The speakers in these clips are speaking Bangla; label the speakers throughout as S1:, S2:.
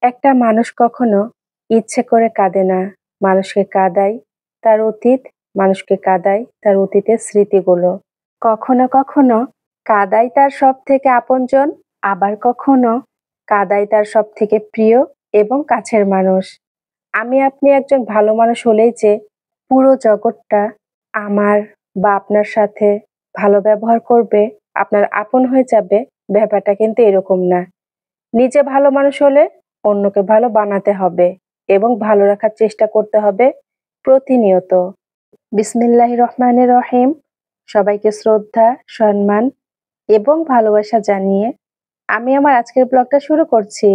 S1: একটা মানুষ কখনো ইচ্ছে করে কাঁদে না। মানুষকে কাঁদায় তার অতীত, মানুষকে কাঁদায় তার অতীতের স্মৃতিগুলো। কখনো কখনো কাঁদায় তার সবথেকে আপনজন, আবার কখনো কাঁদায় তার সবথেকে প্রিয় এবং কাছের মানুষ। আমি আপনি একজন ভালো মানুষ হলেই যে পুরো জগৎটা আমার বা আপনার সাথে ভালো ব্যবহার করবে, আপনার আপন হয়ে যাবে, ব্যাপারটা কিন্তু এরকম না। নিজে ভালো মানুষ হলে অন্যকে ভালো বানাতে হবে এবং ভালো রাখার চেষ্টা করতে হবে প্রতিনিয়ত। বিসমিল্লাহির রহমানির রহিম। সবাইকে শ্রদ্ধা, সম্মান এবং ভালোবাসা জানিয়ে আমি আমার আজকের ব্লগটা শুরু করছি।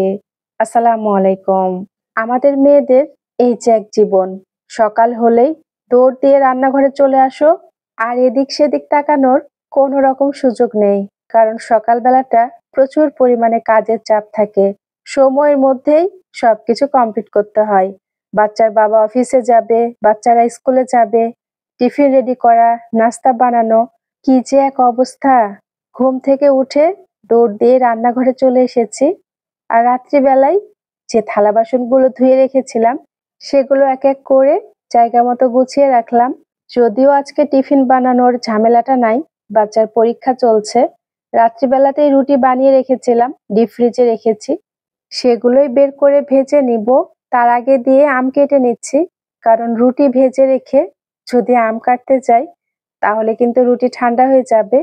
S1: আসসালামু আলাইকুম। আমাদের মেয়েদের এই যে এক জীবন, সকাল হলেই দৌড় দিয়ে রান্নাঘরে চলে আসো, আর এদিক সেদিক তাকানোর কোনো রকম সুযোগ নেই, কারণ সকালবেলাটা প্রচুর পরিমাণে কাজের চাপ থাকে। সময়ের মধ্যেই সবকিছু কমপ্লিট করতে হয়। বাচ্চার বাবা অফিসে যাবে, বাচ্চারা স্কুলে যাবে, টিফিন রেডি করা, নাস্তা বানানো, কি যে এক অবস্থা! ঘুম থেকে উঠে দৌড় দিয়ে রান্নাঘরে চলে এসেছি, আর রাত্রিবেলায় যে থালা বাসনগুলো ধুয়ে রেখেছিলাম সেগুলো এক এক করে জায়গা মতো গুছিয়ে রাখলাম। যদিও আজকে টিফিন বানানোর ঝামেলাটা নাই, বাচ্চার পরীক্ষা চলছে। রাত্রিবেলাতেই রুটি বানিয়ে রেখেছিলাম, ডিপ ফ্রিজে রেখেছি, সেগুলোই বের করে ভেজে নিব। তার আগে দিয়ে আম কেটে নিচ্ছি, কারণ রুটি ভেজে রেখে যদি আম কাটতে যাই তাহলে কিন্তু রুটি ঠান্ডা হয়ে যাবে।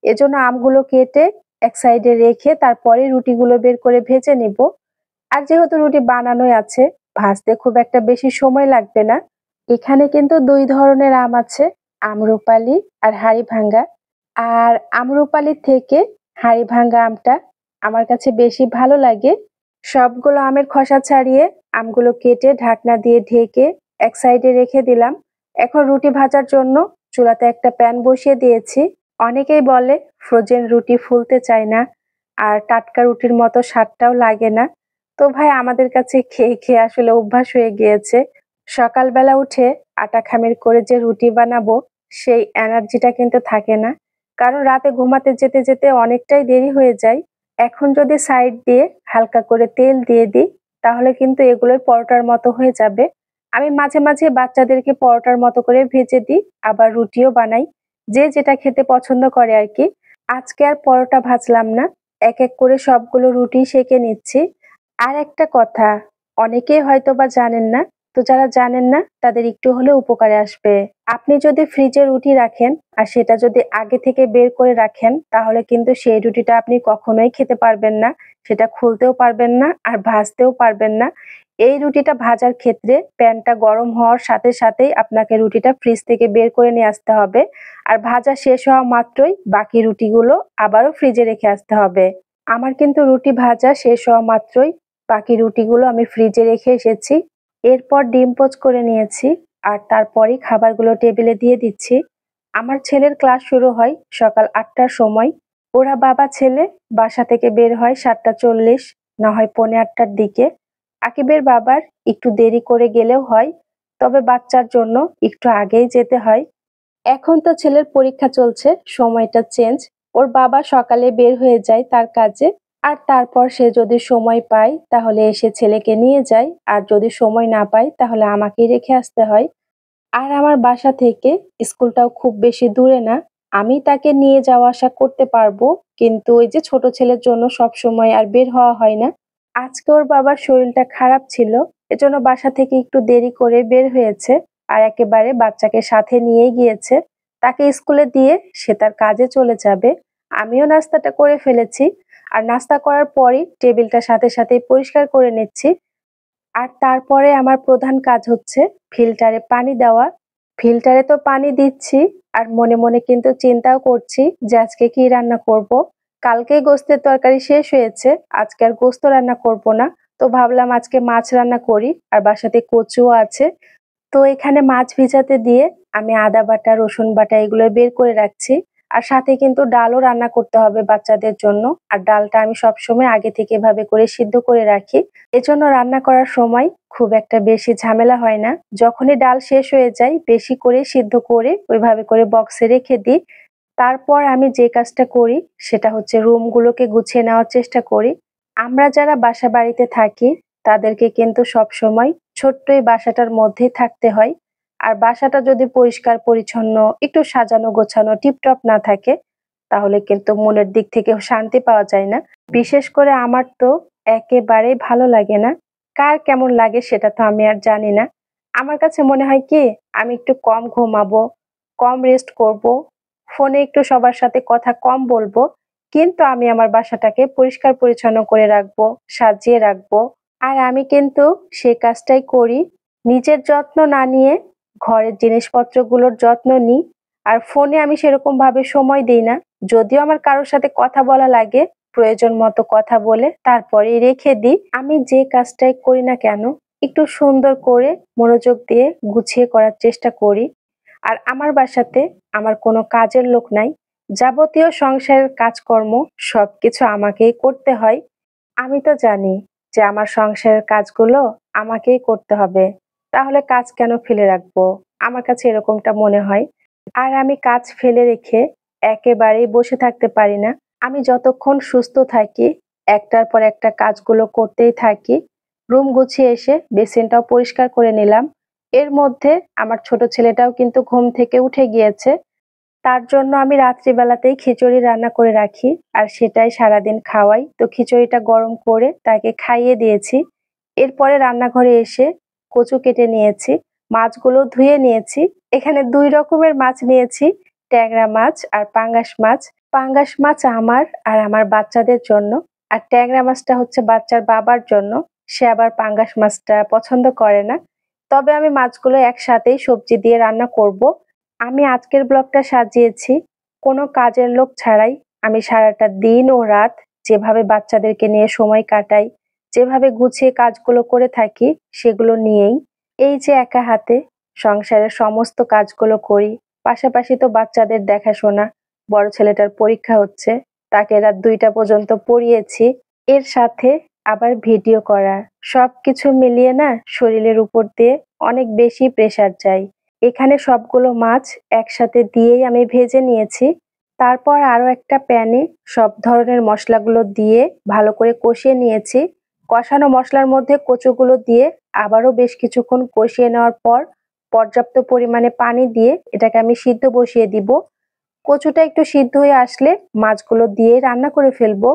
S1: এজন্য আমগুলো কেটে এক সাইডে রেখে তারপরে রুটিগুলো বের করে ভেজে নিব। আর যেহেতু রুটি বানানোই আছে, ভাজতে খুব একটা বেশি সময় লাগবে না। এখানে কিন্তু দুই ধরনের আম আছে, আমরুপালি আর হাড়ি ভাঙ্গা। আর আমরুপালির থেকে হাড়ি ভাঙ্গা আমটা আমার কাছে বেশি ভালো লাগে। সবগুলো আমের খোসা ছাড়িয়ে আমগুলো কেটে ঢাকনা দিয়ে ঢেকে এক সাইডে রেখে দিলাম। এখন রুটি ভাজার জন্য চুলাতে একটা প্যান বসিয়ে দিয়েছি। অনেকেই বলে ফ্রোজেন রুটি ফুলতে চায় না, আর টাটকা রুটির মতো স্বাদটাও লাগে না। তো ভাই, আমাদের কাছে খেয়ে খেয়ে আসলে অভ্যাস হয়ে গিয়েছে। সকালবেলা উঠে আটা খামির করে যে রুটি বানাবো, সেই এনার্জিটা কিন্তু থাকে না, কারণ রাতে ঘুমাতে যেতে যেতে অনেকটাই দেরি হয়ে যায়। এখন যদি সাইড দিয়ে হালকা করে তেল দিয়ে দিই তাহলে কিন্তু এগুলোই পরোটার মতো হয়ে যাবে। আমি মাঝে মাঝে বাচ্চাদেরকে পরোটার মতো করে ভেজে দিই, আবার রুটিও বানাই, যে যেটা খেতে পছন্দ করে আর কি। আজকে আর পরোটা ভাজলাম না, এক এক করে সবগুলো রুটি সেঁকে নিচ্ছি। আর একটা কথা, অনেকেই হয়তো বা জানেন না, তো যারা জানেন না তাদের একটু হলেও উপকারে আসবে। আপনি যদি ফ্রিজে রুটি রাখেন আর সেটা যদি আগে থেকে বের করে রাখেন তাহলে কিন্তু সেই রুটিটা আপনি কখনোই খেতে পারবেন না, সেটা খুলতেও পারবেন না আর ভাজতেও পারবেন না। এই রুটিটা ভাজার ক্ষেত্রে প্যানটা গরম হওয়ার সাথে সাথেই আপনাকে রুটিটা ফ্রিজ থেকে বের করে নিয়ে আসতে হবে, আর ভাজা শেষ হওয়া মাত্রই বাকি রুটিগুলো আবারও ফ্রিজে রেখে আসতে হবে। আমার কিন্তু রুটি ভাজা শেষ হওয়া মাত্রই বাকি রুটিগুলো আমি ফ্রিজে রেখে এসেছি। এরপর ডিম পোচ করে নিয়েছি, আর তারপরই খাবারগুলো টেবিলে দিয়ে দিচ্ছি। আমার ছেলের ক্লাস শুরু হয় সকাল ৮টার সময়। ওরা বাবা ছেলে বাসা থেকে বের হয় ৭টা ৪০, না হয় পৌনে ৮টার দিকে। আকিবের বাবার একটু দেরি করে গেলেও হয়, তবে বাচ্চার জন্য একটু আগেই যেতে হয়। এখন তো ছেলের পরীক্ষা চলছে, সময়টা চেঞ্জ। ওর বাবা সকালে বের হয়ে যায় তার কাজে, আর তারপর সে যদি সময় পায় তাহলে এসে ছেলেকে নিয়ে যায়, আর যদি সময় না পায় তাহলে আমাকেই রেখে আসতে হয়। আর আমার বাসা থেকে স্কুলটাও খুব বেশি দূরে না, আমি তাকে নিয়ে যাওয়া আসা করতে পারবো, কিন্তু ওই যে ছোট ছেলের জন্য সব সময় আর বের হওয়া হয় না। আজকে ওর বাবার শরীরটা খারাপ ছিল, এজন্য বাসা থেকে একটু দেরি করে বের হয়েছে, আর একেবারে বাচ্চাকে সাথে নিয়ে গিয়েছে। তাকে স্কুলে দিয়ে সে তার কাজে চলে যাবে। আমিও নাস্তাটা করে ফেলেছি, আর নাস্তা করার পরই টেবিলটা সাথে সাথেই পরিষ্কার করে নিচ্ছি। আর তারপরে আমার প্রধান কাজ হচ্ছে ফিল্টারে পানি দেওয়া। ফিল্টারে তো পানি দিচ্ছি, আর মনে মনে কিন্তু চিন্তাও করছি যে আজকে কি রান্না করব। কালকেই গোস্তের তরকারি শেষ হয়েছে, আজকে আর গোস্ত রান্না করব না। তো ভাবলাম আজকে মাছ রান্না করি, আর বাসাতে কচুও আছে। তো এখানে মাছ ভিজাতে দিয়ে আমি আদা বাটা, রসুন বাটা এগুলো বের করে রাখছি। আর সাথে কিন্তু ডালও রান্না করতে হবে বাচ্চাদের জন্য, আর ডালটা আমি সবসময় আগে থেকে এভাবে করে সিদ্ধ করে রাখি। এজন্য রান্না করার সময় খুব একটা বেশি ঝামেলা হয় না। যখনই ডাল শেষ হয়ে যায় বেশি করে সিদ্ধ করে ওইভাবে করে বক্সে রেখে দিই। তারপর আমি যে কাজটা করি সেটা হচ্ছে রুমগুলোকে গুছিয়ে নেওয়ার চেষ্টা করি। আমরা যারা বাসা বাড়িতে থাকি তাদেরকে কিন্তু সবসময় ছোট্ট এই বাসাটার মধ্যেই থাকতে হয়। আর বাসাটা যদি পরিষ্কার পরিচ্ছন্ন, একটু সাজানো গোছানো টিপটপ না থাকে, তাহলে কিন্তু মনের দিক থেকেও শান্তি পাওয়া যায় না। বিশেষ করে আমার তো একেবারেই ভালো লাগে না। কার কেমন লাগে সেটা তো আমি আর জানি না। আমার কাছে মনে হয় কি, আমি একটু কম ঘুমাবো, কম রেস্ট করব, ফোনে একটু সবার সাথে কথা কম বলবো। কিন্তু আমি আমার বাসাটাকে পরিষ্কার পরিচ্ছন্ন করে রাখবো, সাজিয়ে রাখবো। আর আমি কিন্তু সেই কাজটাই করি। নিজের যত্ন না নিয়ে ঘরের জিনিসপত্রগুলোর যত্ন নিই। আর ফোনে আমি সেরকম ভাবে সময় দেই না। যদিও আমার কারোর সাথে কথা বলা লাগে, প্রয়োজন মতো কথা বলে তারপরেই রেখে দিই। আমি যে কাজটাই করি না কেন, একটু সুন্দর করে মনোযোগ দিয়ে গুছিয়ে করার চেষ্টা করি। আর আমার বাসাতে আমার কোনো কাজের লোক নাই। যাবতীয় সংসারের কাজকর্ম সবকিছু আমাকেই করতে হয়। আমি তো জানি যে আমার সংসারের কাজগুলো আমাকেই করতে হবে। তাহলে কাজ কেন ফেলে রাখবো? আমার কাছে এরকমটা মনে হয়। আর আমি কাজ ফেলে রেখে একেবারেই বসে থাকতে পারি না। আমি যতক্ষণ সুস্থ থাকি, একটার পর একটা কাজগুলো করতেই থাকি। রুম গুছিয়ে এসে বেসিনটাও পরিষ্কার করে নিলাম। এর মধ্যে আমার ছোট ছেলেটাও কিন্তু ঘুম থেকে উঠে গিয়েছে। তার জন্য আমি রাত্রিবেলাতেই খিচুড়ি রান্না করে রাখি আর সেটাই সারাদিন খাওয়াই। তো খিচুড়িটা গরম করে তাকে খাইয়ে দিয়েছি। এরপরে রান্নাঘরে এসে কচু কেটে নিয়েছি, মাছগুলো ধুয়ে নিয়েছি। এখানে ২ রকমের মাছ নিয়েছি, ট্যাংরা মাছ আর পাঙ্গাস মাছ। পাঙ্গাস মাছ আমার আর আমার বাচ্চাদের জন্য, আর ট্যাংরা মাছটা হচ্ছে বাচ্চার বাবার জন্য। সে আবার পাঙ্গাস মাছটা পছন্দ করে না। তবে আমি মাছগুলো একসাথেই সবজি দিয়ে রান্না করব। আমি আজকের ব্লগটা সাজিয়েছি কোনো কাজের লোক ছাড়াই। আমি সারাটা দিন ও রাত যেভাবে বাচ্চাদেরকে নিয়ে সময় কাটাই, যেভাবে গুছিয়ে কাজগুলো করে থাকি, সেগুলো নিয়েই। এই যে একা হাতে সংসারের সমস্ত কাজগুলো করি, পাশাপাশি তো বাচ্চাদের দেখাশোনা। বড় ছেলেটার পরীক্ষা হচ্ছে, তাকে রাত ২টা পর্যন্ত পড়িয়েছি। এর সাথে আবার ভিডিও করা, সবকিছু মিলিয়ে না শরীরের উপর দিয়ে অনেক বেশি প্রেসার যায়। এখানে সবগুলো মাছ একসাথে দিয়েই আমি ভেজে নিয়েছি। তারপর আরো একটা প্যানে সব ধরনের মশলাগুলো দিয়ে ভালো করে কষিয়ে নিয়েছি। কষানো মশলার মধ্যে কচুগুলো দিয়ে আবারও বেশ কিছুক্ষণ কষিয়ে নেওয়ার পর পর্যাপ্ত পরিমাণে পানি দিয়ে এটাকে আমি সিদ্ধ বসিয়ে দিব। কচুটা একটু সিদ্ধ হয়ে আসলে মাছগুলো দিয়ে রান্না করে ফেলবো।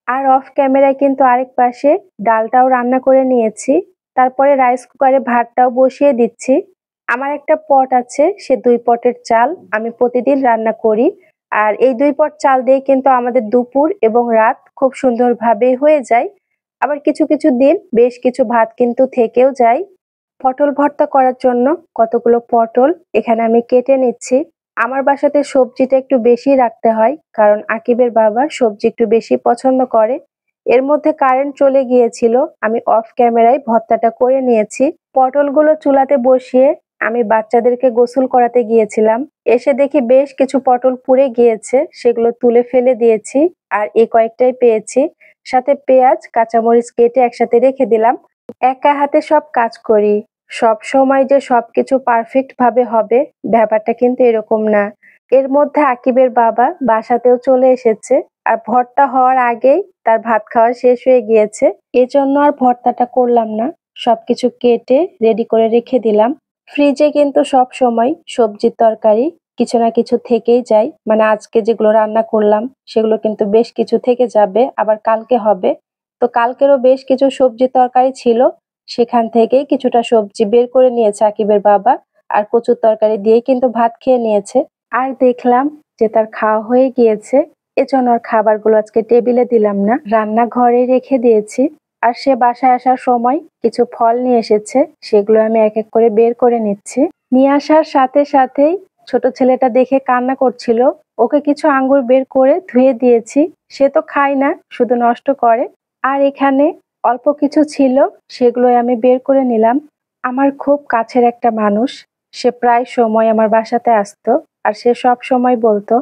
S1: আর অফ ক্যামেরায় কিন্তু আরেক পাশে ডালটাও রান্না করে নিয়েছি। তারপরে রাইস কুকারে ভাতটাও বসিয়ে দিচ্ছি। আমার একটা পট আছে, সে ২ পটের চাল আমি প্রতিদিন রান্না করি। আর এই ২ পট চাল দিয়ে কিন্তু আমাদের দুপুর এবং রাত খুব সুন্দরভাবে হয়ে যায়। আবার কিছু কিছু দিন বেশ কিছু ভাত কিন্তু থেকেও যায়। পটল ভর্তা করার জন্য কতগুলো পটল এখানে আমি কেটে নিচ্ছি। আমার বাসাতে সবজিটা একটু বেশি রাখতে হয়, কারণ আকিবের বাবা সবজি একটু বেশি পছন্দ করে। এর মধ্যে কারেন্ট চলে গিয়েছিল, আমি অফ ক্যামেরায় ভর্তাটা করে নিয়েছি। পটলগুলো চুলাতে বসিয়ে আমি বাচ্চাদেরকে গোসল করাতে গিয়েছিলাম। এসে দেখি বেশ কিছু পটল পুড়ে গিয়েছে, সেগুলো তুলে ফেলে দিয়েছি। আর এই কয়েকটাই পেয়েছি। সাথে পেঁয়াজ কাঁচামরিচ কেটে একসাথে রেখে দিলাম। একা হাতে সব কাজ করি, সব সময় যে সবকিছু পারফেক্ট ভাবে হবে ব্যাপারটা কিন্তু এরকম না। এর মধ্যে আকিবের বাবা বাসাতেও চলে এসেছে, আর ভর্তা হওয়ার আগেই তার ভাত খাওয়া শেষ হয়ে গিয়েছে। এজন্য আর ভর্তাটা করলাম না, সবকিছু কেটে রেডি করে রেখে দিলাম। ফ্রিজে কিন্তু সব সময় সবজির তরকারি কিছু না কিছু থেকেই যায়, মানে আজকে যেগুলো রান্না করলাম সেগুলো কিন্তু বেশ কিছু থেকে যাবে, আবার কালকে হবে। তো কালকেরও বেশ কিছু সবজি তরকারি ছিল, সেখান থেকেই কিছুটা সবজি বের করে নিয়েছে আকিবের বাবা, আর কচুর তরকারি দিয়েই কিন্তু ভাত খেয়ে নিয়েছে। আর দেখলাম যে তার খাওয়া হয়ে গিয়েছে, এজন্য আর খাবারগুলো আজকে টেবিলে দিলাম না, রান্নাঘরে রেখে দিয়েছি। আর সে বাসায় আসার সময় কিছু ফল নিয়ে এসেছে, সেগুলো আমি এক এক করে বের করে নিচ্ছি। নিয়ে আসার সাথে সাথেই ছোট ছেলেটা দেখে কান্না করছিল, ওকে কিছু আঙ্গুর বের করে ধুয়ে দিয়েছি। সে তো খায় না, শুধু নষ্ট করে। আর এখানে অল্প কিছু ছিল, সেগুলোই আমি বের করে নিলাম। আমার খুব কাছের একটা মানুষ, সে প্রায় সময় আমার বাসাতে আসতো। আর সে সব সময় বলতো,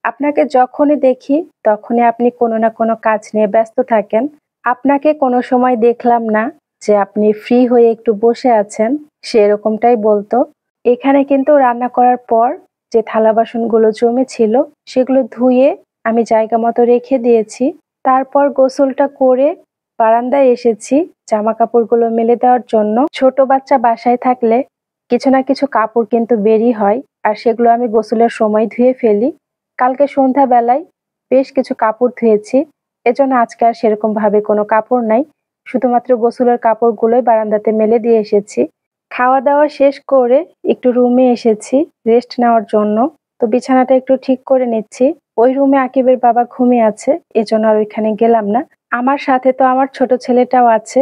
S1: আপনাকে যখনই দেখি তখনই আপনি কোনো না কোনো কাজ নিয়ে ব্যস্ত থাকেন। আপনাকে কোনো সময় দেখলাম না যে আপনি ফ্রি হয়ে একটু বসে আছেন, সে এরকমটাই বলতো। এখানে কিন্তু রান্না করার পর যে থালা বাসনগুলো জমেছিল সেগুলো ধুয়ে আমি জায়গা মতো রেখে দিয়েছি। তারপর গোসলটা করে বারান্দায় এসেছি। জামা কাপড়গুলো মেলে দেওয়ার জন্য। ছোট বাচ্চা বাসায় থাকলে কিছু না কিছু কাপড় কিন্তু বেরই হয়, আর সেগুলো আমি গোসলের সময় ধুয়ে ফেলি। কালকে সন্ধ্যাবেলায় বেশ কিছু কাপড় ধুয়েছি, এজন্য আজকে আর সেরকম ভাবে কোনো কাপড় নাই। শুধুমাত্র গোসলের কাপড়গুলোই বারান্দাতে মেলে দিয়ে এসেছি। খাওয়া দাওয়া শেষ করে একটু রুমে এসেছি রেস্ট নেওয়ার জন্য। তো বিছানাটা একটু ঠিক করে নিচ্ছি। ওই রুমে আকিবের বাবা ঘুমিয়ে আছে, এজন্য আর ওইখানে গেলাম না। আমার সাথে তো আমার ছোট ছেলেটাও আছে,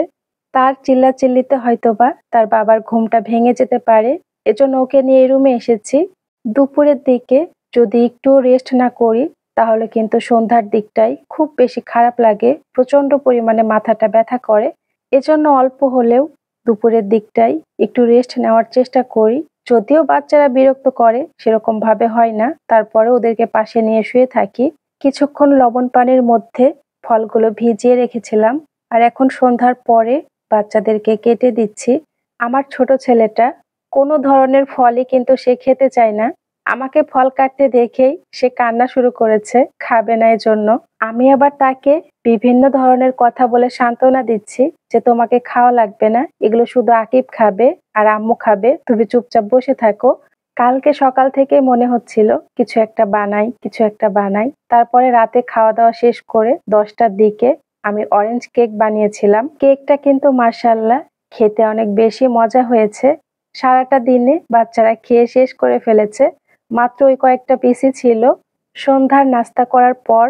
S1: তার চিল্লাচিল্লিতে হয়তোবা তার বাবার ঘুমটা ভেঙে যেতে পারে, এজন্য ওকে নিয়ে এই রুমে এসেছি। দুপুরের দিকে যদি একটু রেস্ট না করি তাহলে কিন্তু সন্ধ্যার দিকটাই খুব বেশি খারাপ লাগে, প্রচন্ড পরিমাণে মাথাটা ব্যথা করে। এজন্য অল্প হলেও দুপুরের দিকটাই একটু রেস্ট নেওয়ার চেষ্টা করি। যদিও বাচ্চারা বিরক্ত করে সেরকম ভাবে হয় না, তারপরে ওদেরকে পাশে নিয়ে শুয়ে থাকি। কিছুক্ষণ লবণ পানির মধ্যে ফলগুলো ভিজিয়ে রেখেছিলাম, আর এখন সন্ধ্যার পরে বাচ্চাদেরকে কেটে দিচ্ছি। আমার ছোট ছেলেটা কোনো ধরনের ফলই কিন্তু সে খেতে চায় না। আমাকে ফল কাটতে দেখেই সে কান্না শুরু করেছে, খাবে না এজন্য। আমি আবার তাকে বিভিন্ন ধরনের কথা বলে সান্ত্বনা দিচ্ছি যে তোমাকে খাওয়া লাগবে না, এগুলো শুধু আকিব খাবে আর আম্মু খাবে, তুমি চুপচাপ বসে থাকো। কালকে সকাল থেকে মনে হচ্ছিল কিছু একটা বানাই, কিছু একটা বানাই। তারপরে রাতে খাওয়া দাওয়া শেষ করে 10টার দিকে আমি অরেঞ্জ কেক বানিয়েছিলাম। কেকটা কিন্তু মাশাআল্লাহ খেতে অনেক বেশি মজা হয়েছে। সারাটা দিনে বাচ্চারা খেয়ে শেষ করে ফেলেছে, মাত্র ওই কয়েকটা পিসই ছিল। সন্ধ্যার নাস্তা করার পর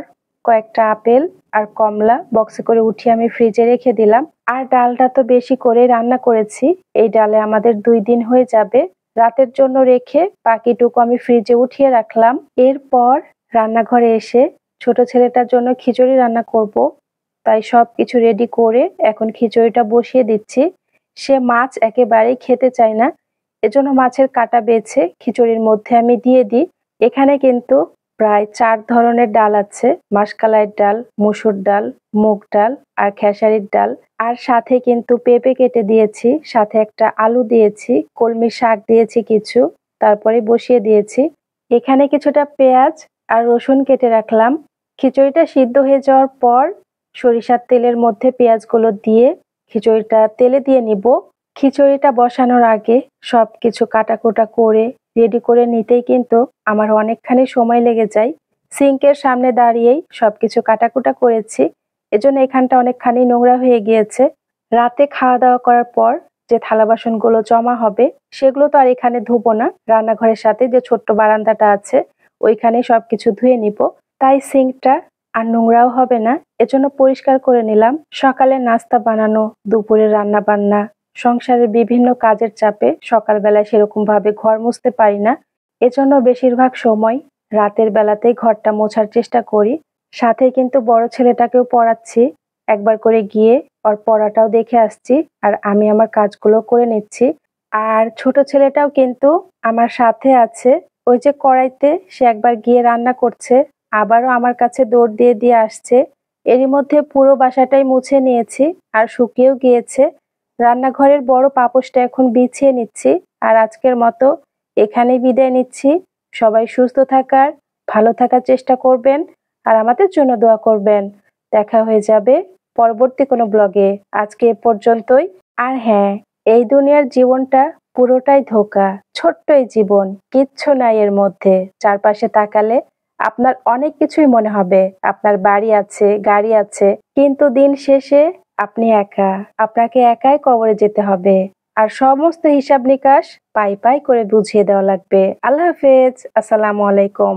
S1: কয়েকটা আপেল আর কমলা বক্সে করে উঠিয়ে আমি ফ্রিজে রেখে দিলাম। আর ডালটা তো বেশি করে রান্না করেছি, এই ডালে আমাদের 2 দিন হয়ে যাবে। রাতের জন্য রেখে বাকিটুকু আমি ফ্রিজে উঠিয়ে রাখলাম। এরপর রান্নাঘরে এসে ছোট ছেলেটার জন্য খিচুড়ি রান্না করব, তাই সবকিছু রেডি করে এখন খিচুড়িটা বসিয়ে দিচ্ছি। সে মাছ একেবারেই খেতে চায় না, এজন্য মাছের কাঁটা বেছে খিচুড়ির মধ্যে আমি দিয়ে দিই। এখানে কিন্তু প্রায় 4 ধরনের ডাল আছে, মাসকলাইয়ের ডাল, মসুর ডাল, মুগ ডাল আর খেসারির ডাল। আর সাথে কিন্তু পেঁপে কেটে দিয়েছি, সাথে একটা আলু দিয়েছি, কলমি শাক দিয়েছি কিছু, তারপরে বসিয়ে দিয়েছি। এখানে কিছুটা পেঁয়াজ আর রসুন কেটে রাখলাম। খিচুড়িটা সিদ্ধ হয়ে যাওয়ার পর সরিষার তেলের মধ্যে পেঁয়াজগুলো দিয়ে খিচুড়িটা তেলে দিয়ে নিব। খিচুড়িটা বসানোর আগে সবকিছু কাটাকুটা করে রেডি করে নিতেই কিন্তু আমার অনেকখানি সময় লেগে যায়। সিঙ্কের সামনে দাঁড়িয়েই সবকিছু কাটাকুটা করেছি, এজন্য এখানটা অনেকখানি নোংরা হয়ে গিয়েছে। রাতে খাওয়া দাওয়া করার পর যে থালা বাসনগুলো জমা হবে সেগুলো তো আর এখানে ধুবো না, রান্নাঘরের সাথে যে ছোট্ট বারান্দাটা আছে ওইখানে সবকিছু ধুয়ে নিব। তাই সিঙ্কটা আর নোংরাও হবে না, এজন্য পরিষ্কার করে নিলাম। সকালে নাস্তা বানানো, দুপুরে রান্না বান্না, সংসারের বিভিন্ন কাজের চাপে সকালবেলায় সেরকম ভাবে ঘর মুছতে পারি না, এজন্য বেশিরভাগ সময় রাতের বেলাতেই ঘরটা মোছার চেষ্টা করি। সাথে কিন্তু বড় ছেলেটাকেও পড়াচ্ছি, একবার করে গিয়ে ওর পড়াটাও দেখে আসছি আর আমি আমার কাজগুলো করে নিচ্ছি। আর ছোট ছেলেটাও কিন্তু আমার সাথে আছে, ওই যে কড়াইতে সে একবার গিয়ে রান্না করছে, আবারও আমার কাছে দৌড় দিয়ে দিয়ে আসছে। এরই মধ্যে পুরো বাসাটাই মুছে নিয়েছি আর শুকিয়েও গিয়েছে। রান্নাঘরের বড় পাপোশটা এখন বিছিয়ে নিচ্ছি। আর আজকের মতো এখানেই বিদায় নিচ্ছি। সবাই সুস্থ থাকার, ভালো থাকার চেষ্টা করবেন আর আমাদের জন্য দোয়া করবেন। দেখা হয়ে যাবে পরবর্তী কোনো ব্লগে। আজকে এ পর্যন্তই। আর হ্যাঁ, এই দুনিয়ার জীবনটা পুরোটাই ধোঁকা, ছোট্ট এই জীবন, কিচ্ছু নাই এর মধ্যে। চারপাশে তাকালে আপনার অনেক কিছুই মনে হবে, আপনার বাড়ি আছে, গাড়ি আছে, কিন্তু দিন শেষে আপনি একা, আপনাকে একাই কবরে যেতে হবে। আর সমস্ত হিসাব নিকাশ পাই পাই করে বুঝিয়ে দেওয়া লাগবে। আল্লাহ হাফেজ, আসসালামু আলাইকুম।